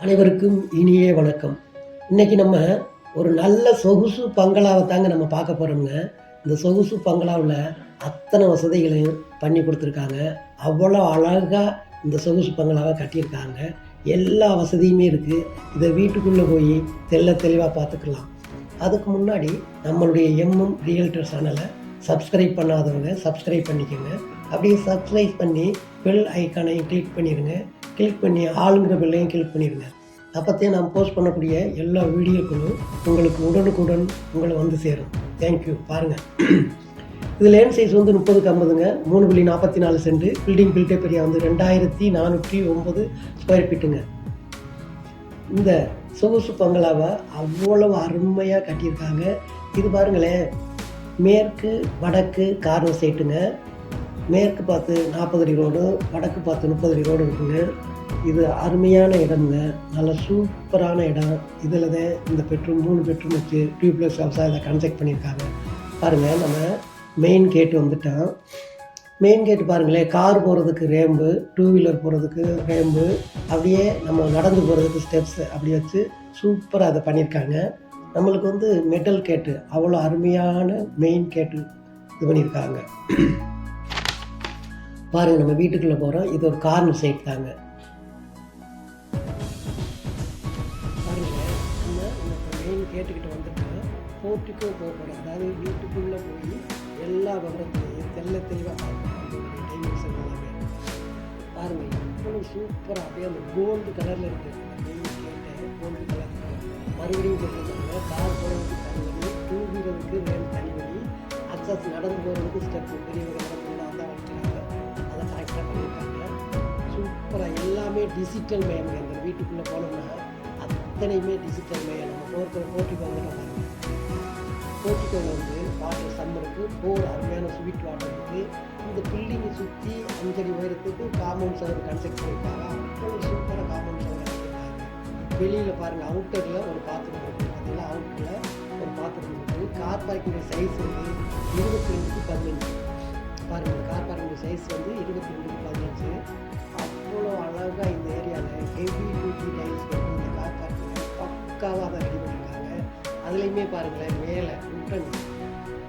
அனைவருக்கும் இனிய வணக்கம். இன்னைக்கு நம்ம ஒரு நல்ல சொகுசு பங்களாவை தாங்க நம்ம பார்க்க போறோம்ங்க. இந்த சொகுசு பங்களாவுல அத்தனை வசதிகளையும் பண்ணி கொடுத்துருக்காங்க. அவ்வளோ அழகா இந்த சொகுசு பங்களாவை கட்டியிருக்காங்க. எல்லா வசதியுமே இருக்கு. இதை வீட்டுக்குள்ள போய் தெளிவா பார்த்துக்கலாம். அதுக்கு முன்னாடி நம்மளுடைய எம்எம் ரியல்டர் சேனலை சப்ஸ்கிரைப் பண்ணாதவங்க சப்ஸ்கிரைப் பண்ணிக்கோங்க. அப்படியே சப்ஸ்கிரைப் பண்ணி பெல் ஐக்கானையும் கிளிக் பண்ணிடுங்க. கிளிக் பண்ணி ஆளுங்கிற பெல்லையும் கிளிக் பண்ணிடுங்க. அப்போத்தையும் நான் போஸ்ட் பண்ணக்கூடிய எல்லா வீடியோக்களும் உங்களுக்கு உடனுக்குடன் உங்களை வந்து சேரும். தேங்க்யூ. பாருங்கள், இது லேண்ட் சைஸ் வந்து 30x50ங்க, 3.44 சென்ட். பில்டிங் பில்டப் ஏரியா வந்து 2409 ஸ்கொயர் ஃபீட்டுங்க. இந்த சொகுசு பங்களாவை அவ்வளவு அருமையாக கட்டியிருக்காங்க. இது பாருங்களேன், மேற்கு வடக்கு கார்னர் சைட்டுங்க. மேற்கு பார்த்து 40 அடி ரோடு, வடக்கு பார்த்து 30 அடி ரோடு இருக்குங்க. இது அருமையான இடம்ங்க, நல்ல சூப்பரான இடம். இதில் தான் இந்த பெட்ரூம் 3 பெட்ரூம் வச்சு டியூப்ளெக்ஸ் ஹவுஸாக இதை கன்ஸ்ட்ரக்ட் பண்ணியிருக்காங்க. பாருங்கள், நம்ம மெயின் கேட்டு வந்துட்டோம். மெயின் கேட்டு பாருங்களேன், கார் போகிறதுக்கு ரேம்பு, 2 வீலர் போகிறதுக்கு ரேம்பு, அப்படியே நம்ம நடந்து போகிறதுக்கு ஸ்டெப்ஸ் அப்படி வச்சு சூப்பராக அதை பண்ணியிருக்காங்க. நம்மளுக்கு வந்து மெட்டல் கேட்டு அவ்வளோ அருமையான மெயின் கேட்டு இது பண்ணியிருக்காங்க. பாருங்கள், நம்ம வீட்டுக்குள்ளே போகிறோம். இது ஒரு கார்னர் சைட் தாங்க. பாருங்கள், நம்ம மெயின் கேட்டுக்கிட்ட வந்துட்டு போர்ட்டிக்கோ போகக்கூடாது. அதாவது வீட்டுக்குள்ளே போய் எல்லா விவரத்தையும் தெளிவாக பார்க்கணும். அதோடைய டைமென்ஷன் எல்லாமே பாருங்கள், இவ்வளோ சூப்பராக அப்படியே அந்த கோல்டு கலரில் இருக்குது. மெயின் கேட்டு கோல்டு கலர் மறுபடியும் சொல்லியிருக்காங்க. கார் போகிறதுக்கு தனி வழி, 2 வீலருக்கு ரேம் தனி வழி, அக்சஸ் நடந்து போகிறதுக்கு ஸ்டெப்பு பெரிய இடத்துல அந்த வச்சுருக்காங்க. அதை கரெக்டாக பண்ணியிருக்காங்க. சூப்பராக எல்லாமே டிஜிட்டல் மயம். அந்த வீட்டுக்குள்ளே போனோம்னா அத்தனையுமே டிஜிட்டல் மயம். நம்ம போர்ட்டிக்கோ வந்து போர்ட்டிக்கோவில் வந்து வாட்டர் சம்மருக்கு 4 அருமையான ஸ்வீட் வாட்டர் இருக்குது. இந்த பில்டிங்கை சுற்றி 5 அடி உயரத்துக்கு காம்பவுண்ட் சவர் கன்ஸ்ட்ரக்ட் பண்ணியிருக்காங்க. அவ்வளோ சூப்பராக காம்பவுண்ட் சவர் கட்டியிருக்காங்க. வெளியில் பாருங்கள், அவுட்டரில் ஒரு பாத்ரூம் இருக்குது. பார்த்தீங்கன்னா அவுட்டரில் ஒரு பாத்ரூம் இருக்குது. கார் பார்க்கிங் சைஸ் வந்து 22x15. பாருங்கள், கார் பார்க்கிங் சைஸ் வந்து 22x15. அவ்வளோ அழகாக இந்த ஏரியாவில் ஹெவி டியூட்டி டைல்ஸ் போட்டு இந்த கார் பார்க்கிங் பக்காவாக அதை ரெடி பண்ணியிருக்காங்க. அதுலேயுமே பாருங்களேன், மேலே உட்டன்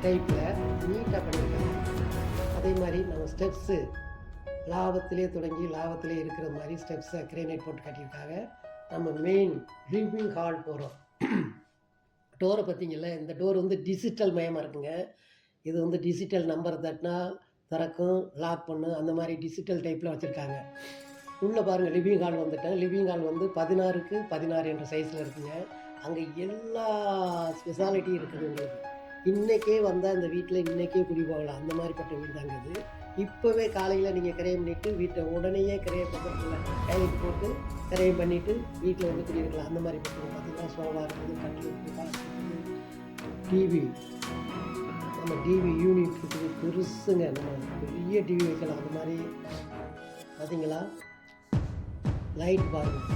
டைப்பில் நீட்டாக பண்ணியிருக்காங்க. அதே மாதிரி நம்ம ஸ்டெப்ஸு லாபத்திலே தொடங்கி லாபத்திலே இருக்கிற மாதிரி ஸ்டெப்ஸை கிரேனைட் போட்டு கட்டியிருக்காங்க. நம்ம மெயின் லிவிங் ஹால் போகிறோம். டோரை பார்த்தீங்கல்ல, இந்த டோர் வந்து டிஜிட்டல் மயமாக இருக்குங்க. இது வந்து டிஜிட்டல் நம்பர் தட்டினா திறக்கும், லாக் பண்ணும், அந்த மாதிரி டிஜிட்டல் டைப்பில் வச்சுருக்காங்க. உள்ளே பாருங்கள், லிவிங் ஹால் வந்துட்டேன். லிவிங் ஹால் வந்து 16x16 என்ற சைஸில் இருக்குங்க. அங்கே எல்லா ஸ்பெஷாலிட்டியும் இருக்குது உங்களுக்கு. இன்றைக்கே வந்தால் இந்த வீட்டில் இன்றைக்கே குடி போகலாம். அந்த மாதிரிப்பட்ட வீடு தாங்க இது. இப்போவே காலையில் நீங்கள் கிரயம் பண்ணிவிட்டு வீட்டை உடனேயே கிரய பக்கத்தில் கையெழுத்து போட்டு கிரயம் பண்ணிவிட்டு வீட்டில் வந்து குடியிருக்கலாம். அந்த மாதிரி பக்கம் பார்த்தீங்கன்னா சோஃபா இருக்குது, கட்டில் இருக்குது, டிவி, நம்ம டிவி யூனிட் இருக்குது, பெருசுங்க. நம்ம பெரிய டிவி வைக்கலாம். அந்த மாதிரி பார்த்தீங்களா, லைட் பாருங்கள்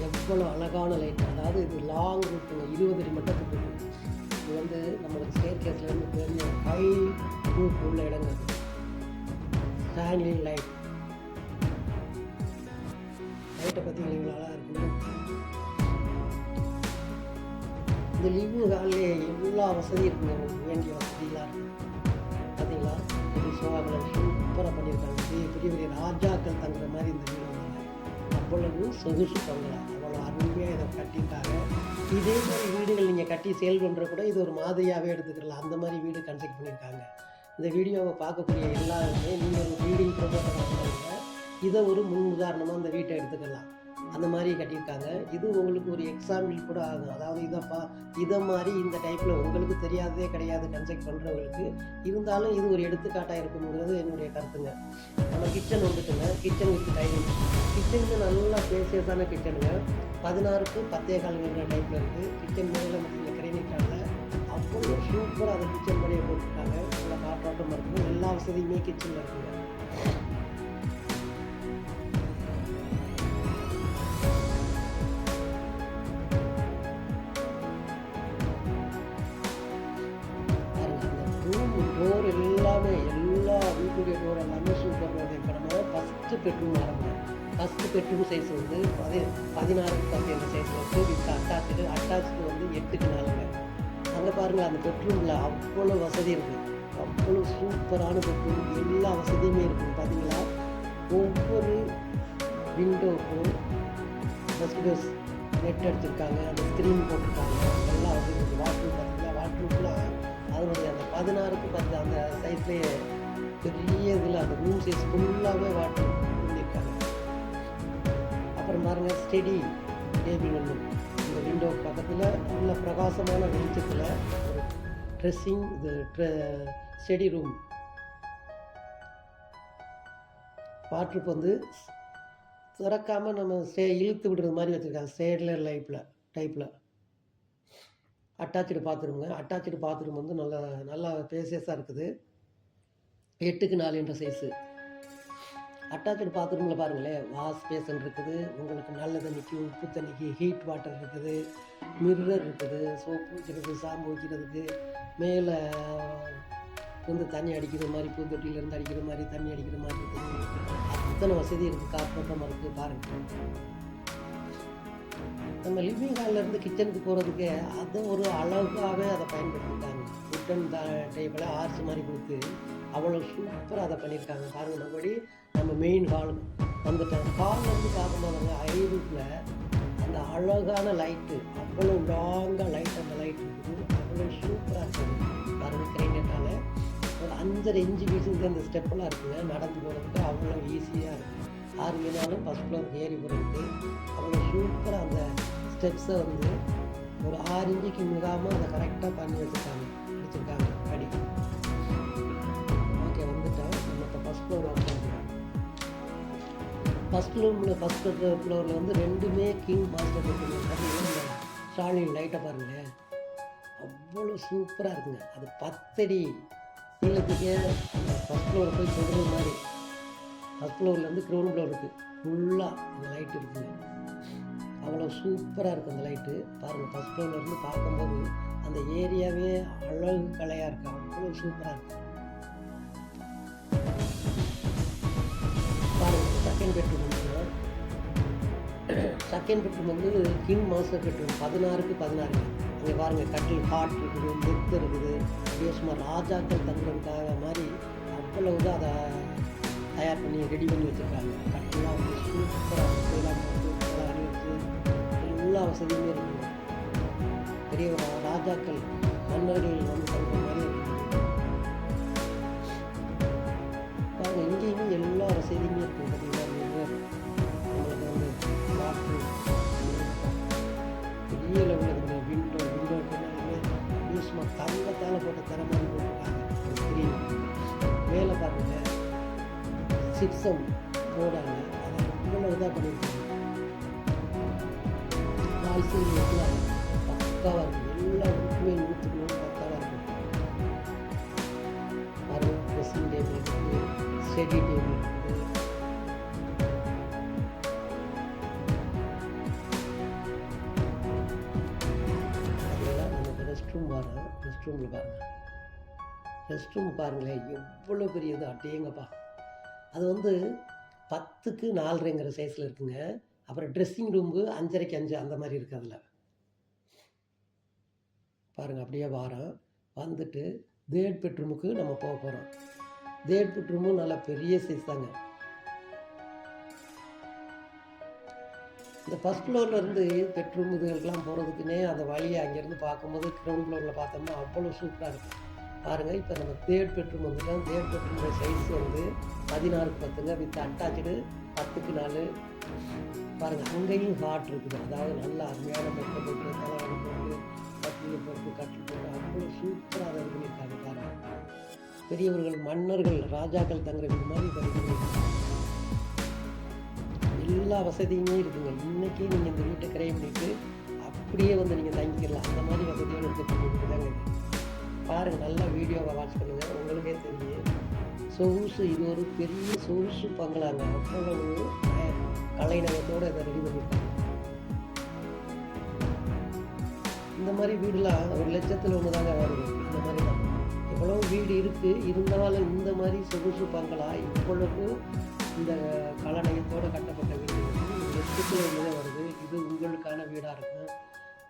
எவ்வளோ அழகான லைட். அதாவது இது லாங் ரூட்டுங்க, 20 அடி மட்டத்துக்கு இருக்குது. இது வந்து நம்மளுக்கு ஸ்டேர் கேஸ்லேருந்து பெரிய ஹை ரூட் உள்ள இடங்க. ஸ்டாண்ட்லிங் லைட்டை பார்த்தீங்கன்னா இவ்வளோ அழகாக இருக்குங்க. இந்த லிவிங் ஹால்லே எல்லா வசதியும் இருக்குங்க, உங்களுக்கு வேண்டிய வசதியெலாம் இருக்குது. பார்த்தீங்களா, இது சோஃபாவில் சூப்பராக பண்ணியிருக்காங்க. பெரிய பெரிய ராஜாக்கள் தங்குற மாதிரி இந்த வீடு வந்து அவ்வளவு சொகுசு பங்களா, அவ்வளோ அருமையாக இதை கட்டியிருக்காங்க. இதே மாதிரி வீடுகள் நீங்கள் கட்டி சேல் பண்ணுற கூட இது ஒரு மாதிரியாகவே எடுத்துக்கலாம். அந்த மாதிரி வீடு கன்ஸ்ட்ரக்ட் பண்ணியிருக்காங்க. இந்த வீடியோவை பார்க்கக்கூடிய எல்லாருமே நீங்கள் ஒரு வீடிங் ப்ரொமோட்டர் பண்ணுறாங்க, இதை ஒரு முன் உதாரணமாக இந்த வீட்டை எடுத்துக்கலாம். அந்த மாதிரி கட்டியிருக்காங்க. இது உங்களுக்கு ஒரு எக்ஸாம்பிள் கூட ஆகும். அதாவது இதை மாதிரி இந்த டைப்பில் உங்களுக்கு தெரியாததே கிடையாது கன்ஸ்ட்ரக்ட் பண்ணுறவங்களுக்கு. இருந்தாலும் இது ஒரு எடுத்துக்காட்டாக இருக்குங்கிறது என்னுடைய கருத்துங்க. நம்ம கிச்சன் வந்துட்டுங்க, கிச்சன் வித் டைனிங். கிச்சனுக்கு நல்லா ஸ்பேசியஸான கிச்சனுங்க. 16x10.15 டைப்பில் இருக்குது. கிச்சன் மேலே இந்த கிரைனிட்டாவில் அவ்வளோ சூப்பராக அதை கிச்சன் பண்ணியை போட்டுருக்காங்க. நல்லா காற்றோட்டமாக இருக்கும். எல்லா வசதியுமே கிச்சனில் இருக்குங்க. டோர் எல்லாமே எல்லா வீட்டுடைய டோர் எல்லாமே சூப்பர். இப்போ நம்ம ஃபஸ்ட்டு பெட்ரூம் ஆரம்பிச்சோம். ஃபஸ்ட்டு பெட்ரூம் சைஸ் வந்து 16க்கு 10 என்ற சைஸில் இருக்குது. வித் அட்டாச்சு வந்து 8க்கு 4ங்க. அங்கே பாருங்கள், அந்த பெட்ரூமில் அவ்வளோ வசதி இருக்குது. அவ்வளோ சூப்பரான பெட்ரூம், எல்லா வசதியுமே இருக்குது. பார்த்தீங்களா, ஒவ்வொரு விண்டோக்கும் பஸ் நெட் அடிச்சிருக்காங்க, அந்த ஸ்க்ரீன் போட்டிருக்காங்க, எல்லா வசதி இருக்குது. வாட்ரூம் பார்த்தீங்களா, வாட்ரூம்லாம் அதனுடைய அந்த 16க்கு 10 அந்த சைஸ்லேயே பெரிய இதில் அந்த ரூம் சைஸ் ஃபுல்லாகவே வாட்ரூம் பண்ணியிருக்காங்க. அப்புறம் பாருங்கள், ஸ்டெடி டேபிள் ஒன்று இந்த விண்டோ பக்கத்தில் நல்ல பிரகாசமான வெளிச்சத்தில் ஒரு ட்ரெஸ்ஸிங் ஸ்டடி ரூம். வாட்ரூப் வந்து திறக்காமல் நம்ம இழுத்து விடுறது மாதிரி வச்சுருக்காங்க, ஸ்டேட்லர் டைப்பில். அட்டாச்சு பாத்ரூம் வந்து நல்லா பேசியஸாக இருக்குது. 8க்கு 4 என்ற சைஸு. அட்டாச்சு பாத்ரூமில் பாருங்களேன், வாஷ் பேசன் இருக்குது, உங்களுக்கு நல்ல தண்ணிக்கு உப்பு தண்ணிக்கு ஹீட் வாட்டர் இருக்குது, மிரர் இருக்குது, சோப்பு வைக்கிறது, ஷாம்பு வைக்கிறதுக்கு, மேலே வந்து தண்ணி அடிக்கிற மாதிரி, பூந்தொட்டியிலேருந்து அடிக்கிற மாதிரி தண்ணி அடிக்கிற மாதிரி இருக்குது. அத்தனை வசதி இருக்குது, காற்றோட்டமாக இருக்குது. பாருங்கள், நம்ம லிவிங் ஹால்லேருந்து கிச்சனுக்கு போகிறதுக்கு அதை ஒரு அழகாகவே அதை பயன்படுத்திட்டாங்க. உட்டன் டைப்பில் ஆர்ச் மாதிரி கொடுத்து அவ்வளோ சூப்பராக அதை பண்ணியிருக்காங்க. பாருங்கள், மறுபடி நம்ம மெயின் ஹால் வந்துட்டேன். ஹால்லேருந்து பார்க்கும்போது ஐரூட்டில் அந்த அழகான லைட்டு, அவ்வளோ லாங்காக அந்த லைட் இருக்குது, அவ்வளோ சூப்பராக இருக்குது. பாருங்கள், கிரைனட்டால் ஒரு 5.5 இன்ச்சு வீசுங்க அந்த ஸ்டெப்பெல்லாம் இருக்குங்க. நடந்து போகிறதுக்கு அவ்வளோ ஈஸியாக இருக்குது. 6 மீனாலும் ஃபஸ்ட் ஃப்ளோருக்கு ஏறி போகிறதுக்கு அவ்வளோ சூப்பராக அந்த ஸ்டெப்ஸை வந்து ஒரு 6 இன்ச்சுக்கு மிகாமல் அதை கரெக்டாக பண்ணி வச்சுருக்காங்க படி. ஓகே, வந்துட்டோம். நம்ம இப்போ ஃபஸ்ட் ஃப்ளோர் வந்துட்டோம். ஃபஸ்ட் ஃப்ளோரில் வந்து 2மே கிங் மாஸ்டர் பெட்ரூம். பார்த்தீங்கன்னா ஸ்டாலின் லைட்டை பாருங்களேன், அவ்வளோ சூப்பராக இருக்குங்க. அது 10 அடி நீளத்துக்கே ஃபஸ்ட் ஃப்ளோரை போய் சொல்கிற மாதிரி. ஃபஸ்ட் ஃப்ளோர்லேருந்து கிரவுண்ட் ஃப்ளோர் இருக்குது, ஃபுல்லாக அந்த லைட் இருக்குங்க. அவ்வளோ சூப்பராக இருக்குது அந்த லைட்டு. பாருங்கள், ஃபஸ்ட் ஃப்ளோர்லேருந்து பார்க்கும்போது அந்த ஏரியாவே அழகு கலையாக இருக்குது, அவ்வளோ சூப்பராக இருக்குது. பாருங்கள், செகண்ட் பெட்ரூம் வந்து கிங் மாஸ்டர் பெட்ரூம். 16க்கு 16. அங்கே பாருங்கள், கட்டில் காட் இருக்குது, மெத்து இருக்குது. அப்படியே சும்மா ராஜாக்கள் தங்குறதுக்காக மாதிரி அவ்வளவு அதை தயார் பண்ணி ரெடி பண்ணி வச்சுருக்காங்க. கட்டெல்லாம் வந்து சூப்பராக அணிவிச்சு எல்லா வசதியுமே இருக்குது. பெரிய ஒரு ராஜாக்கள் மன்னர்கள் வந்து தங்குற மாதிரி இருக்குது. பாருங்கள், இங்கேயுமே எல்லா வசதியுமே இருக்குது. பார்த்தீங்கன்னா, நம்மளுக்கு வந்து வாட்ரு பெரிய லெவலில் இந்த விண்டோ சும்மா தங்கத்தால் போட்ட தர மாதிரி போட்டிருக்காங்க. ஸ்க்ரீன் மேலே பாருங்கள், சிப்சம் போடாங்க, அதை இவ்வளோ இதாக பண்ணியிருக்காங்க. வாய்ஸிங் பக்காவாக இருக்குது, எல்லா உறுப்புமே 100% பக்காவாக இருக்குது. பாருங்கள், ட்ரெஸ்ஸிங் டேபிள் இருக்குது, ஸ்டடி டேபிள் இருக்குது. அதெல்லாம் நமக்கு ரெஸ்ட் ரூம் பாருங்கள். ரெஸ்ட் ரூம் பாருங்களேன், எவ்வளோ பெரியது, அட்டேங்கப்பா. அது வந்து 10க்கு 4.5ங்கிற சைஸில் இருக்குங்க. அப்புறம் ட்ரெஸ்ஸிங் ரூம்பு 5.5க்கு 5 அந்த மாதிரி இருக்குது. அதில் பாருங்கள், அப்படியே வந்துட்டு தேர்ட் பெட்ரூமுக்கு நம்ம போக போகிறோம். தேர்ட் பெட்ரூமும் நல்லா பெரிய சைஸ் தாங்க. இந்த ஃபஸ்ட் ஃப்ளோர்லேருந்து பெட்ரூம் இதுகளுக்கெல்லாம் போகிறதுக்குன்னே அந்த வழியை அங்கேருந்து பார்க்கும்போது கிரவுண்ட் ஃப்ளோரில் பார்த்தோம்னா அவ்வளோ சூப்பராக இருக்கும். பாருங்கள், இப்போ நம்ம தேர்ட் பெட்ரூம் வந்துட்டோம். தேர்ட் பெட்ரூமோட சைஸ் வந்து 16க்கு 10ங்க, வித் அட்டாச்சு 10க்கு 4. பாருங்கள், அங்கேயும் ஹாட் இருக்குது. அதாவது நல்ல அருமையான மெட்டை போட்டு, தலைவணி போட்டு, கட்டில் போட்டு அவ்வளோ சூப்பராக அதை பண்ணியிருக்காங்க. பாருங்கள், பெரியவர்கள், மன்னர்கள், ராஜாக்கள் தங்குற வீடு மாதிரி பண்ணியிருக்காங்க. எல்லா வசதியுமே இருக்குங்க. இன்றைக்கி நீங்கள் இந்த வீட்டை கிரை பண்ணிவிட்டு அப்படியே வந்து நீங்கள் தங்கிக்கலாம். அந்த மாதிரி வசதியோடு இருக்கக்கூடிய வீடு தாங்க இது. பாருங்கள், நல்லா வீடியோவை வாட்ச் பண்ணுங்கள், உங்களுக்கே தெரியும். சொகுசு, இது ஒரு பெரிய சொகுசு பங்களாங்க. அவ்வளவு கலைநயத்தோடு இதை ரெடி பண்ணியிருக்காங்க. இந்த மாதிரி வீடுலாம் 1,00,000 ஒன்று தாங்க வருது. இந்த மாதிரி தான் எவ்வளோ வீடு இருக்குது, இருந்தாலும் இந்த மாதிரி சொகுசு பங்களா இவ்வளவு இந்த கலைநயத்தோடு கட்டப்பட்ட வீடு லட்சத்தில் உள்ளதே வருது. இது உங்களுக்கான வீடாக இருக்கும்.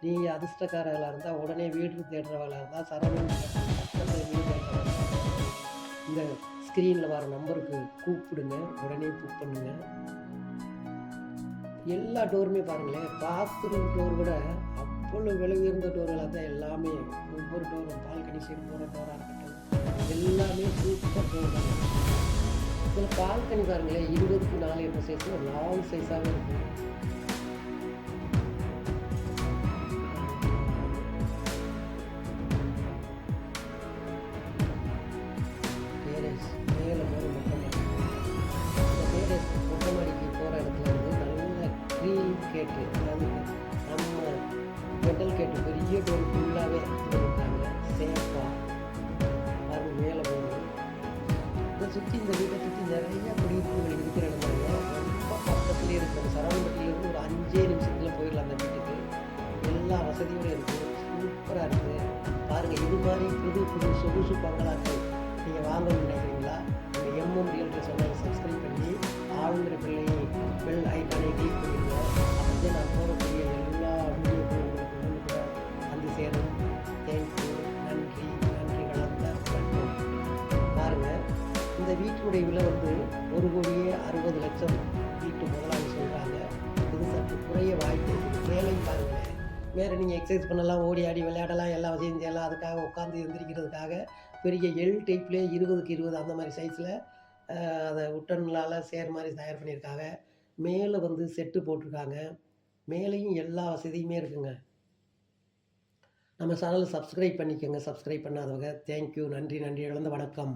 நீங்கள் அதிர்ஷ்டக்காரர்களாக இருந்தால், உடனே வீடு தேடுறவர்களாக இருந்தால், சரவணன் பக்கத்தில் வீடு தேடுறவங்க இந்த ஸ்க்ரீனில் வர நம்பருக்கு கூப்பிடுங்க. உடனே புக் பண்ணுங்கள். எல்லா டோருமே பாருங்களேன், பாத்ரூம் டோர் கூட அவ்வளோ விலை உயர்ந்த டோர்களாக தான் எல்லாமே. ஒவ்வொரு டோரும் பால்கனி சைடு போகிற டோராக இருக்கட்டும், எல்லாமே சூப்பர் டோர் தான். இதில் பால்கனி பாருங்களேன், 20க்கு 4 என்ற சைஸில் லாங் சைஸாகவே இருக்கும். டேரேஸ் மேலே போகிற மொட்டை மாடி. இந்த டேரேஸ் மொட்டை மாடிக்கு போகிற இடத்துல வந்து நல்ல க்ரீன் கேட்டு, அதாவது நம்ம மெட்டல் கேட்டு பெரிய டோர் ஃபுல்லாகவே பண்ணியிருக்காங்க. சேஃபாக பாருங்கள் மேலே போகணும். இதை சுற்றி இந்த வீட்டை சுற்றி நிறைய குடியிருப்புகள் இருக்கிற இடமாங்க. ரொம்ப பக்கத்துலேயே இருக்குது. சரவணம்பட்டியிலேருந்து ஒரு 5 நிமிஷத்தில் போயிடலாம் அந்த வீட்டுக்கு. எல்லா வசதியோடு இருக்குது. சூப்பராக இருக்குது. பாருங்கள், இது மாதிரி புது புது சொகுசு பங்களாக்கள் நீங்கள் வாங்கணும்னு நினைக்கிறீங்களா? நீங்கள் எம்எம் ரியல்டர் சேனலை சப்ஸ்கிரைப் பண்ணி ஆளுங்கிற பிள்ளையை பெல் ஐக்கானை கிளிக் பண்ணிடுங்க. அப்போ நான் போகக்கூடிய எல்லா வீடியோக்களும் உங்களுக்கு உடனுக்குடன் வந்து சேரும். தேங்க்யூ. நன்றி. நன்றி கலந்த வணக்கம். பாருங்கள், இந்த வீட்டினுடைய விலை வந்து 1,60,00,000 வீட்டு முதலாளி சொல்கிறாங்க. இது சற்று குறைய வாய்ப்பு இருக்குது. வேலை பாருங்கள், வேறு நீங்கள் எக்ஸசைஸ் பண்ணலாம், ஓடி ஆடி விளையாடலாம், எல்லா வசதியும் செய்யலாம். அதுக்காக உட்காந்து எந்திரிக்கிறதுக்காக பெரிய எல் டைப்லேயே 20க்கு 20 அந்த மாதிரி சைஸில் அதை உட்டன்லால் சேர் மாதிரி தயார் பண்ணியிருக்காங்க. மேலே வந்து செட்டு போட்டிருக்காங்க. மேலேயும் எல்லா வசதியுமே இருக்குங்க. நம்ம சேனலை சப்ஸ்கிரைப் பண்ணிக்கோங்க, சப்ஸ்கிரைப் பண்ணாதவங்க. தேங்க்யூ. நன்றி. நன்றி கலந்த வணக்கம்.